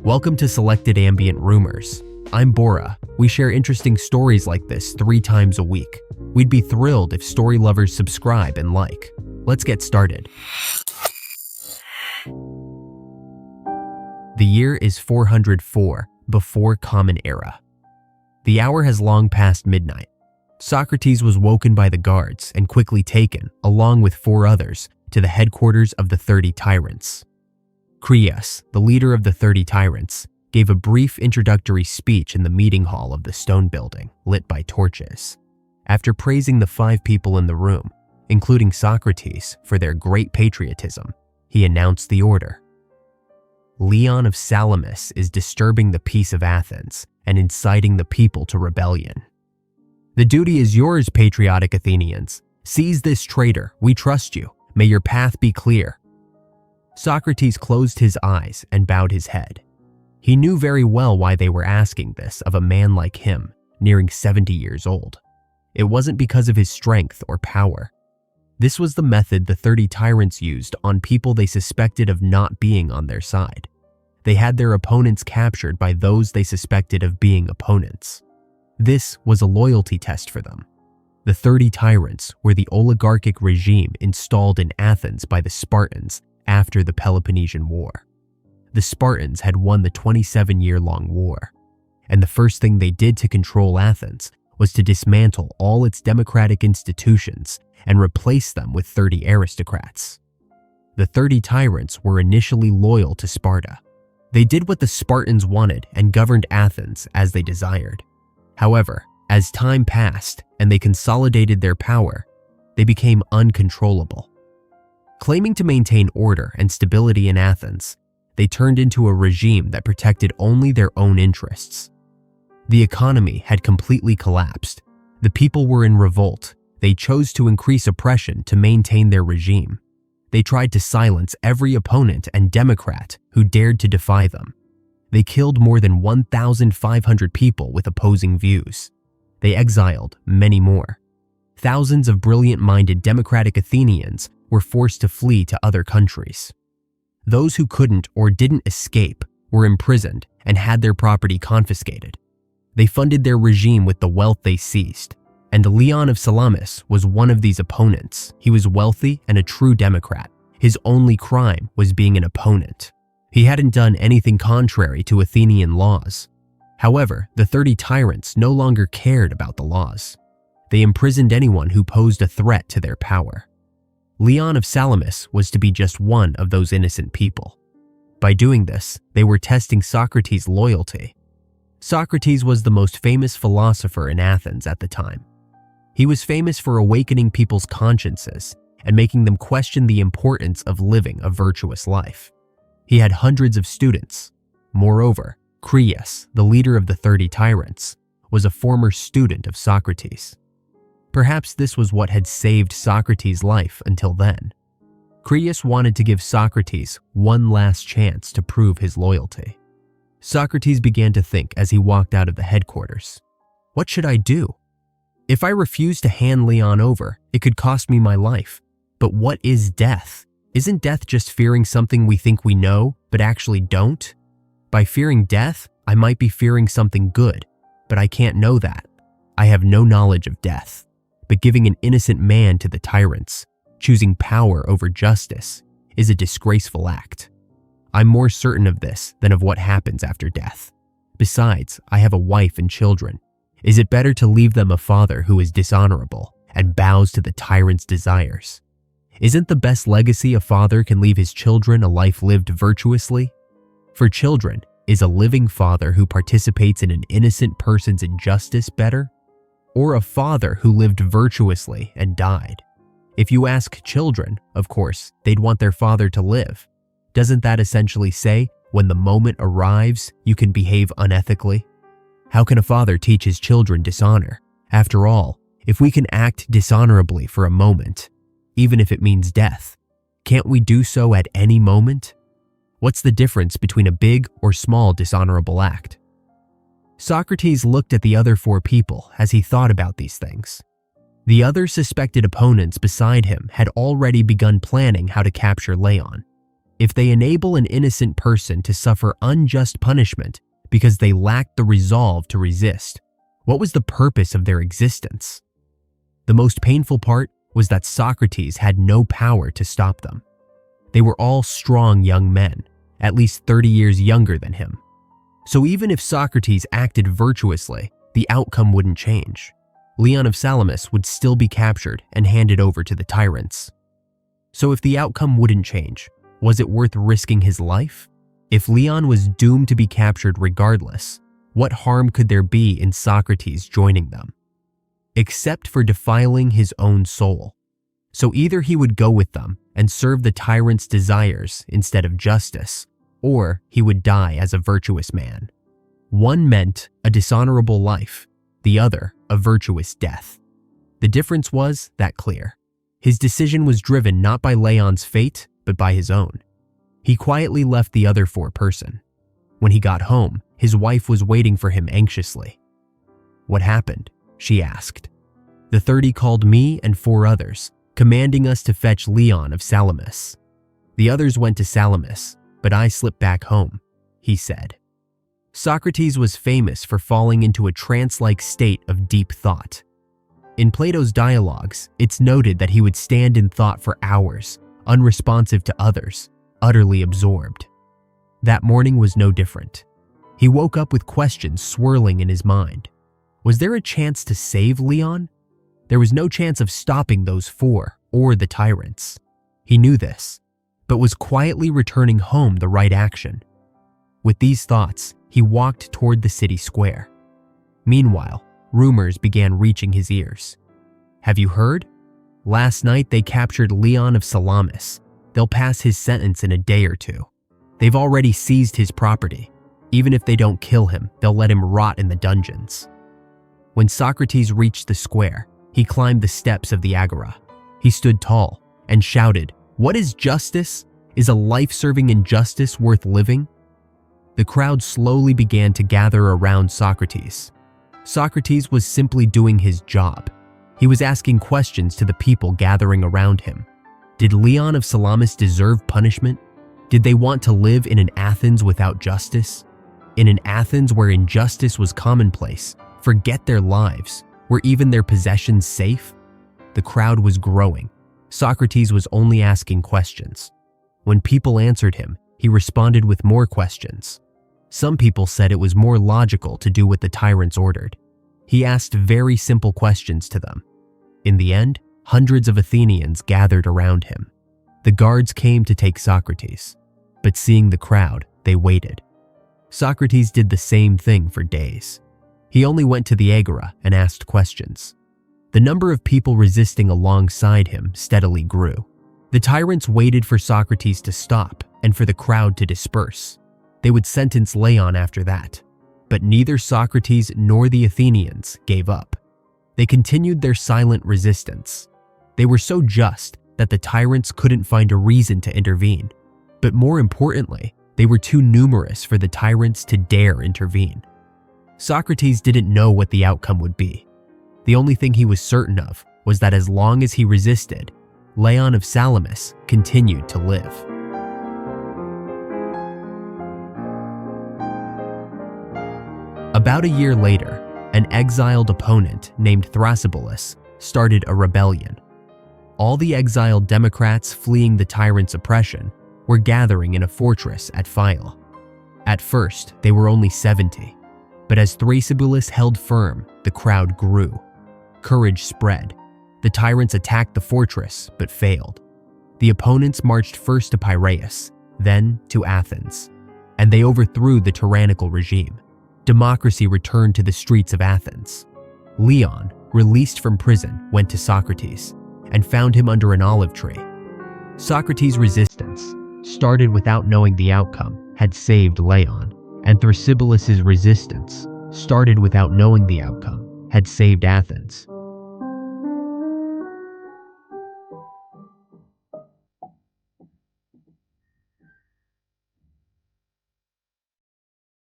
Welcome to Selected Ambient Rumors. I'm Bora. We share interesting stories like this 3 times a week. We'd be thrilled if story lovers subscribe and like. Let's get started. The year is 404 before Common Era. The hour has long passed midnight. Socrates was woken by the guards and quickly taken, along with 4 others, to the headquarters of the 30 Tyrants. Krios, the leader of the 30 Tyrants, gave a brief introductory speech in the meeting hall of the stone building, lit by torches. After praising the 5 people in the room, including Socrates, for their great patriotism, he announced the order. Leon of Salamis is disturbing the peace of Athens and inciting the people to rebellion. The duty is yours, patriotic Athenians. Seize this traitor. We trust you. May your path be clear. Socrates closed his eyes and bowed his head. He knew very well why they were asking this of a man like him, nearing 70 years old. It wasn't because of his strength or power. This was the method the 30 tyrants used on people they suspected of not being on their side. They had their opponents captured by those they suspected of being opponents. This was a loyalty test for them. The 30 tyrants were the oligarchic regime installed in Athens by the Spartans after the Peloponnesian War. The Spartans had won the 27-year-long war, and the first thing they did to control Athens was to dismantle all its democratic institutions and replace them with 30 aristocrats. The 30 tyrants were initially loyal to Sparta. They did what the Spartans wanted and governed Athens as they desired. However, as time passed and they consolidated their power, they became uncontrollable. Claiming to maintain order and stability in Athens, they turned into a regime that protected only their own interests. The economy had completely collapsed. The people were in revolt. They chose to increase oppression to maintain their regime. They tried to silence every opponent and Democrat who dared to defy them. They killed more than 1,500 people with opposing views. They exiled many more. Thousands of brilliant-minded democratic Athenians were forced to flee to other countries. Those who couldn't or didn't escape were imprisoned and had their property confiscated. They funded their regime with the wealth they seized, and Leon of Salamis was one of these opponents. He was wealthy and a true Democrat. His only crime was being an opponent. He hadn't done anything contrary to Athenian laws. However, the 30 tyrants no longer cared about the laws. They imprisoned anyone who posed a threat to their power. Leon of Salamis was to be just one of those innocent people. By doing this, they were testing Socrates' loyalty. Socrates was the most famous philosopher in Athens at the time. He was famous for awakening people's consciences and making them question the importance of living a virtuous life. He had hundreds of students. Moreover, Krios, the leader of the 30 tyrants, was a former student of Socrates. Perhaps this was what had saved Socrates' life until then. Krios wanted to give Socrates one last chance to prove his loyalty. Socrates began to think as he walked out of the headquarters. What should I do? If I refuse to hand Leon over, it could cost me my life. But what is death? Isn't death just fearing something we think we know, but actually don't? By fearing death, I might be fearing something good, but I can't know that. I have no knowledge of death. But giving an innocent man to the tyrants, choosing power over justice, is a disgraceful act. I'm more certain of this than of what happens after death. Besides, I have a wife and children. Is it better to leave them a father who is dishonorable and bows to the tyrant's desires? Isn't the best legacy a father can leave his children a life lived virtuously? For children, is a living father who participates in an innocent person's injustice better? Or a father who lived virtuously and died? If you ask children, of course, they'd want their father to live. Doesn't that essentially say, when the moment arrives, you can behave unethically? How can a father teach his children dishonor? After all, if we can act dishonorably for a moment, even if it means death, can't we do so at any moment? What's the difference between a big or small dishonorable act? Socrates looked at the other 4 people as he thought about these things. The other suspected opponents beside him had already begun planning how to capture Leon. If they enable an innocent person to suffer unjust punishment because they lacked the resolve to resist, what was the purpose of their existence? The most painful part was that Socrates had no power to stop them. They were all strong young men, at least 30 years younger than him. So even if Socrates acted virtuously, the outcome wouldn't change. Leon of Salamis would still be captured and handed over to the tyrants. So if the outcome wouldn't change, was it worth risking his life? If Leon was doomed to be captured regardless, what harm could there be in Socrates joining them? Except for defiling his own soul. So either he would go with them and serve the tyrant's desires instead of justice, or he would die as a virtuous man. One meant a dishonorable life, the other a virtuous death. The difference was that clear. His decision was driven not by Leon's fate, but by his own. He quietly left the other four-person. When he got home, his wife was waiting for him anxiously. "What happened?" she asked. "The 30 called me and 4 others, commanding us to fetch Leon of Salamis. The others went to Salamis, but I slipped back home," he said. Socrates was famous for falling into a trance-like state of deep thought. In Plato's dialogues, it's noted that he would stand in thought for hours, unresponsive to others, utterly absorbed. That morning was no different. He woke up with questions swirling in his mind. Was there a chance to save Leon? There was no chance of stopping those 4 or the tyrants. He knew this, but was quietly returning home the right action. With these thoughts, he walked toward the city square. Meanwhile, rumors began reaching his ears. "Have you heard? Last night they captured Leon of Salamis. They'll pass his sentence in a day or 2. They've already seized his property. Even if they don't kill him, they'll let him rot in the dungeons." When Socrates reached the square, he climbed the steps of the agora. He stood tall and shouted, "What is justice? Is a life-serving injustice worth living?" The crowd slowly began to gather around Socrates. Socrates was simply doing his job. He was asking questions to the people gathering around him. Did Leon of Salamis deserve punishment? Did they want to live in an Athens without justice? In an Athens where injustice was commonplace, forget their lives, were even their possessions safe? The crowd was growing. Socrates was only asking questions. When people answered him, he responded with more questions. Some people said it was more logical to do what the tyrants ordered. He asked very simple questions to them. In the end, hundreds of Athenians gathered around him. The guards came to take Socrates, but seeing the crowd, they waited. Socrates did the same thing for days. He only went to the agora and asked questions. The number of people resisting alongside him steadily grew. The tyrants waited for Socrates to stop and for the crowd to disperse. They would sentence Leon after that. But neither Socrates nor the Athenians gave up. They continued their silent resistance. They were so just that the tyrants couldn't find a reason to intervene. But more importantly, they were too numerous for the tyrants to dare intervene. Socrates didn't know what the outcome would be. The only thing he was certain of was that as long as he resisted, Leon of Salamis continued to live. About a year later, an exiled opponent named Thrasybulus started a rebellion. All the exiled Democrats fleeing the tyrant's oppression were gathering in a fortress at Phyle. At first, they were only 70, but as Thrasybulus held firm, the crowd grew. Courage spread. The tyrants attacked the fortress, but failed. The opponents marched first to Piraeus, then to Athens, and they overthrew the tyrannical regime. Democracy returned to the streets of Athens. Leon, released from prison, went to Socrates and found him under an olive tree. Socrates' resistance, started without knowing the outcome, had saved Leon, and Thrasybulus' resistance, started without knowing the outcome, had saved Athens.